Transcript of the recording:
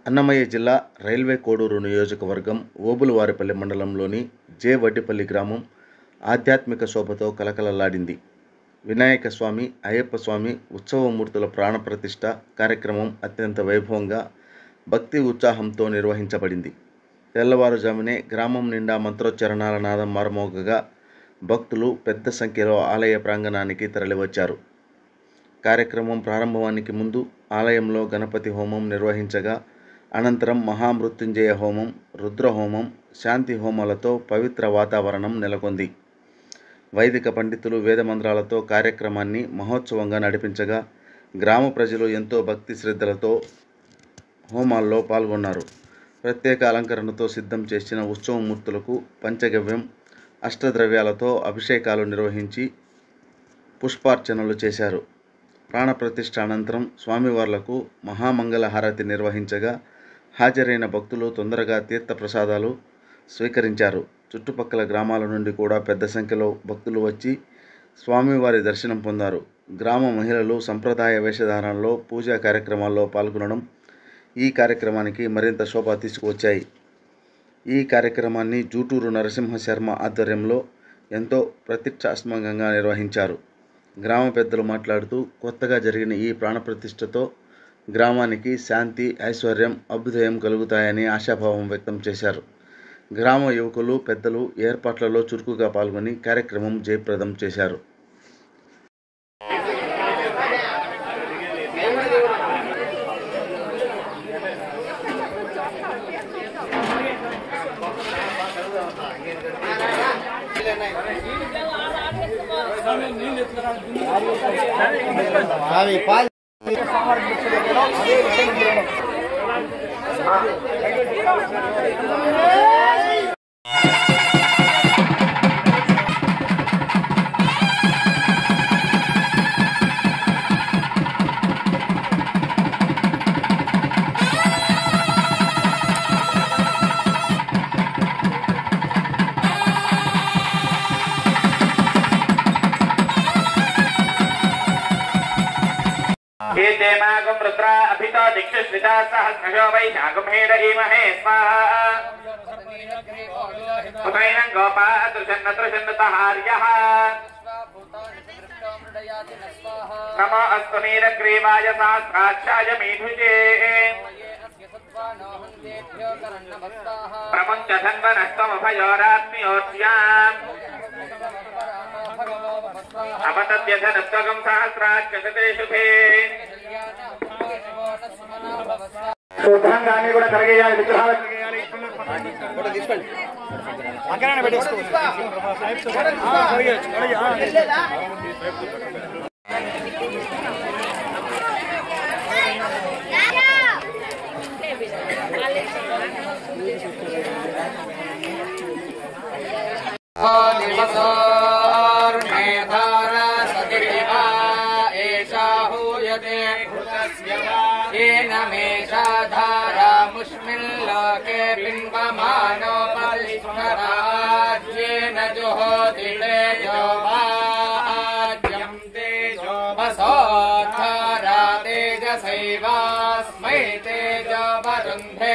అన్నమయ్య జిల్లా రైల్వే కోడూరు నియోజకవర్గం ఓబులవారిపల్లి మండలంలోని జె వడ్డిపల్లి గ్రామం ఆధ్యాత్మిక శోభతో కలకలలాడింది. వినాయక స్వామి, అయ్యప్ప స్వామి ఉత్సవమూర్తుల ప్రాణప్రతిష్ఠ కార్యక్రమం అత్యంత వైభవంగా, భక్తి ఉత్సాహంతో నిర్వహించబడింది. తెల్లవారుజామునే గ్రామం నిండా మంత్రోచ్చరణాల నాదం మారుమోగగా భక్తులు పెద్ద సంఖ్యలో ఆలయ ప్రాంగణానికి తరలివచ్చారు. కార్యక్రమం ప్రారంభానికి ముందు ఆలయంలో గణపతి హోమం నిర్వహించగా, అనంతరం మహామృత్యుంజయ హోమం, రుద్రహోమం, శాంతి హోమాలతో పవిత్ర వాతావరణం నెలకొంది. వైదిక పండితులు వేదమంత్రాలతో కార్యక్రమాన్ని మహోత్సవంగా నడిపించగా, గ్రామ ప్రజలు ఎంతో భక్తి శ్రద్ధలతో హోమాల్లో పాల్గొన్నారు. ప్రత్యేక అలంకరణతో సిద్ధం చేసిన ఉత్సవమూర్తులకు పంచగవ్యం, అష్టద్రవ్యాలతో అభిషేకాలు నిర్వహించి పుష్పార్చనలు చేశారు. ప్రాణప్రతిష్ఠ అనంతరం స్వామివార్లకు మహామంగళ హారతి నిర్వహించగా, హాజరైన భక్తులు తొందరగా తీర్థప్రసాదాలు స్వీకరించారు. చుట్టుపక్కల గ్రామాల నుండి కూడా పెద్ద సంఖ్యలో భక్తులు వచ్చి స్వామివారి దర్శనం పొందారు. గ్రామ మహిళలు సంప్రదాయ వేషధారణలో పూజా కార్యక్రమాల్లో పాల్గొనడం ఈ కార్యక్రమానికి మరింత శోభ తీసుకువచ్చాయి. ఈ కార్యక్రమాన్ని జూటూరు నరసింహ శర్మ ఆధ్వర్యంలో ఎంతో ప్రతిష్టాత్మకంగా నిర్వహించారు. గ్రామ పెద్దలు మాట్లాడుతూ, కొత్తగా జరిగిన ఈ ప్రాణప్రతిష్ఠతో గ్రామానికి శాంతి, ఐశ్వర్యం, అభ్యుదయం కలుగుతాయని ఆశాభావం వ్యక్తం చేశారు. గ్రామ యువకులు, పెద్దలు ఏర్పాట్లలో చురుకుగా పాల్గొని కార్యక్రమం జయప్రదం చేశారు. एतेमागं रुद्रा अभितो दिक्षुश्रिता सहस्रशो वैशाखुमेड इमहे स्वाहा उतैनं गोपा अदृशन्नतहार्यः नमो अस्तु नीलग्रीवाय सहस्राक्षाय मीढुजे प्रमुञ्च धन्वनस्तमभयोरात्म्योऽस्याम् अपतद्यधनस्त्वगं सहस्राक्षसतेषु ते శుభ్రంగాన్ని కూడా కరిగేయాలి. విగ్రహాలు मुष्मिल्लोके बिम्बमानोपरिष्कराज्येन जुहोतिते जोभाज्यं तेजो वसोद्धरा तेजसैवास्मै तेजो वरुन्धे